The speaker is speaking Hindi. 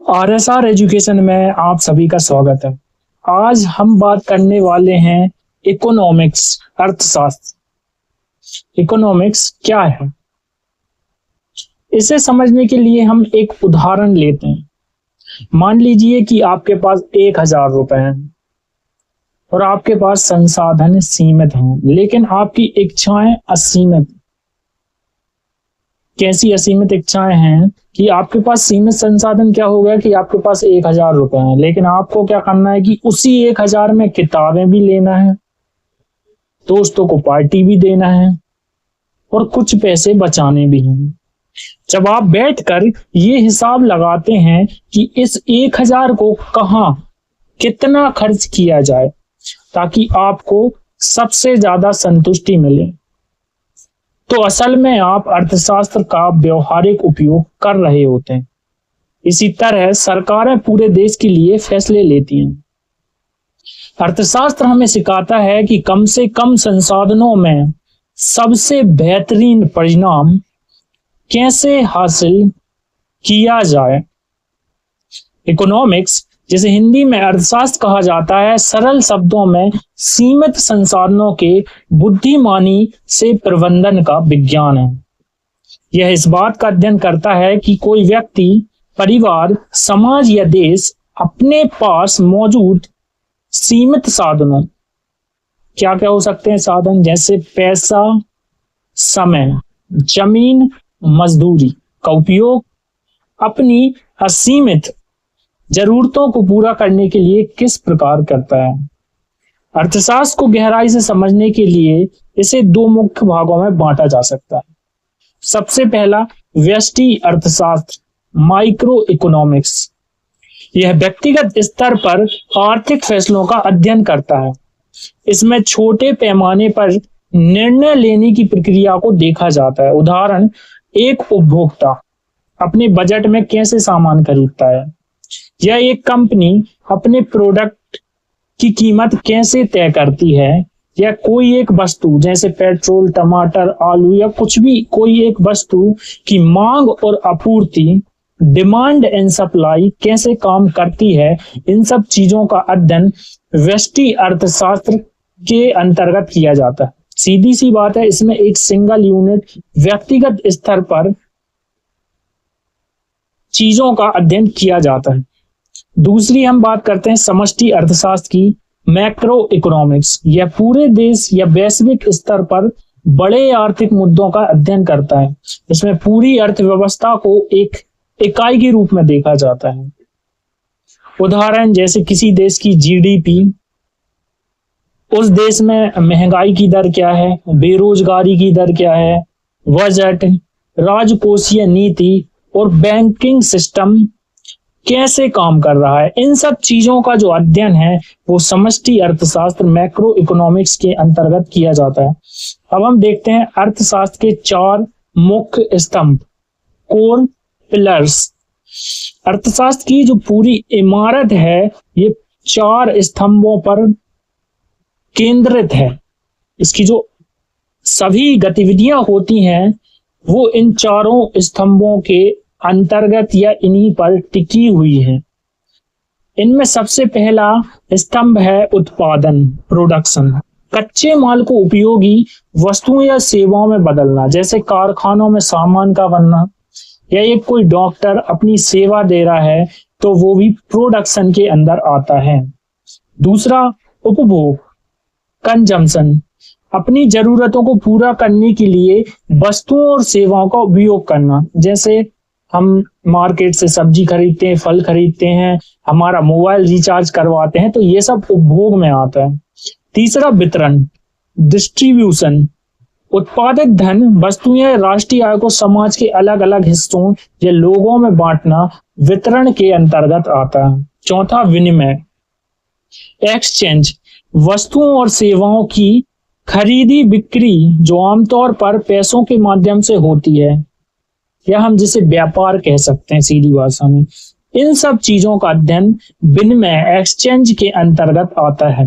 आरएसआर एजुकेशन में आप सभी का स्वागत है। आज हम बात करने वाले हैं इकोनॉमिक्स, अर्थशास्त्र। इकोनॉमिक्स क्या है, इसे समझने के लिए हम एक उदाहरण लेते हैं। मान लीजिए कि आपके पास 1,000 रुपए हैं और आपके पास संसाधन सीमित हैं, लेकिन आपकी इच्छाएं असीमित। कैसी असीमित इच्छाएं हैं कि आपके पास सीमित संसाधन क्या हो गया कि आपके पास 1,000 रुपए हैं, लेकिन आपको क्या करना है कि उसी 1,000 में किताबें भी लेना है, दोस्तों को पार्टी भी देना है और कुछ पैसे बचाने भी हैं। जब आप बैठकर ये हिसाब लगाते हैं कि इस 1,000 को कहाँ कितना खर्च किया जाए ताकि आपको सबसे ज्यादा संतुष्टि मिले, तो असल में आप अर्थशास्त्र का व्यवहारिक उपयोग कर रहे होते हैं। इसी तरह सरकारें पूरे देश के लिए फैसले लेती हैं। अर्थशास्त्र हमें सिखाता है कि कम से कम संसाधनों में सबसे बेहतरीन परिणाम कैसे हासिल किया जाए। इकोनॉमिक्स, जिसे हिंदी में अर्थशास्त्र कहा जाता है, सरल शब्दों में सीमित संसाधनों के बुद्धिमानी से प्रबंधन का विज्ञान है। यह इस बात का अध्ययन करता है कि कोई व्यक्ति, परिवार, समाज या देश अपने पास मौजूद सीमित साधनों, क्या क्या हो सकते हैं साधन, जैसे पैसा, समय, जमीन, मजदूरी का उपयोग अपनी असीमित जरूरतों को पूरा करने के लिए किस प्रकार करता है। अर्थशास्त्र को गहराई से समझने के लिए इसे दो मुख्य भागों में बांटा जा सकता है। सबसे पहला व्यष्टि अर्थशास्त्र, माइक्रो इकोनॉमिक्स। यह व्यक्तिगत स्तर पर आर्थिक फैसलों का अध्ययन करता है। इसमें छोटे पैमाने पर निर्णय लेने की प्रक्रिया को देखा जाता है। उदाहरण, एक उपभोक्ता अपने बजट में कैसे सामान खरीदता है, या एक कंपनी अपने प्रोडक्ट की कीमत कैसे तय करती है, या कोई एक वस्तु जैसे पेट्रोल, टमाटर, आलू या कुछ भी, कोई एक वस्तु की मांग और आपूर्ति, डिमांड एंड सप्लाई कैसे काम करती है। इन सब चीजों का अध्ययन व्यष्टि अर्थशास्त्र के अंतर्गत किया जाता है। सीधी सी बात है, इसमें एक सिंगल यूनिट व्यक्तिगत स्तर पर चीजों का अध्ययन किया जाता है। दूसरी हम बात करते हैं समष्टि अर्थशास्त्र की, मैक्रो इकोनॉमिक्स। यह पूरे देश या वैश्विक स्तर पर बड़े आर्थिक मुद्दों का अध्ययन करता है। इसमें पूरी अर्थव्यवस्था को एक इकाई के रूप में देखा जाता है। उदाहरण, जैसे किसी देश की जीडीपी, उस देश में महंगाई की दर क्या है, बेरोजगारी की दर क्या है, बजट, राजकोषीय नीति और बैंकिंग सिस्टम कैसे काम कर रहा है। इन सब चीजों का जो अध्ययन है वो समष्टि अर्थशास्त्र, मैक्रो इकोनॉमिक्स के अंतर्गत किया जाता है। अब हम देखते हैं अर्थशास्त्र के 4 मुख्य स्तंभ, कोर पिलर्स। अर्थशास्त्र की जो पूरी इमारत है ये 4 स्तंभों पर केंद्रित है। इसकी जो सभी गतिविधियां होती हैं वो इन 4 स्तंभों के अंतर्गत या इन्हीं पर टिकी हुई है। इनमें सबसे पहला स्तंभ है उत्पादन, प्रोडक्शन। कच्चे माल को उपयोगी वस्तुओं या सेवाओं में बदलना, जैसे कारखानों में सामान का बनना, या एक कोई डॉक्टर अपनी सेवा दे रहा है तो वो भी प्रोडक्शन के अंदर आता है। दूसरा उपभोग, कंजम्पशन। अपनी जरूरतों को पूरा करने के लिए वस्तुओं और सेवाओं का उपयोग करना, जैसे हम मार्केट से सब्जी खरीदते हैं, फल खरीदते हैं, हमारा मोबाइल रिचार्ज करवाते हैं, तो ये सब उपभोग में आता है। तीसरा वितरण, डिस्ट्रीब्यूशन। उत्पादक धन, वस्तुएं या राष्ट्रीय आय को समाज के अलग अलग हिस्सों या लोगों में बांटना वितरण के अंतर्गत आता है। चौथा विनिमय, एक्सचेंज। वस्तुओं और सेवाओं की खरीदी बिक्री जो आमतौर पर पैसों के माध्यम से होती है, या हम जिसे व्यापार कह सकते हैं सीधी भाषा में। इन सब चीजों का अध्ययन विनिमय, एक्सचेंज के अंतर्गत आता है।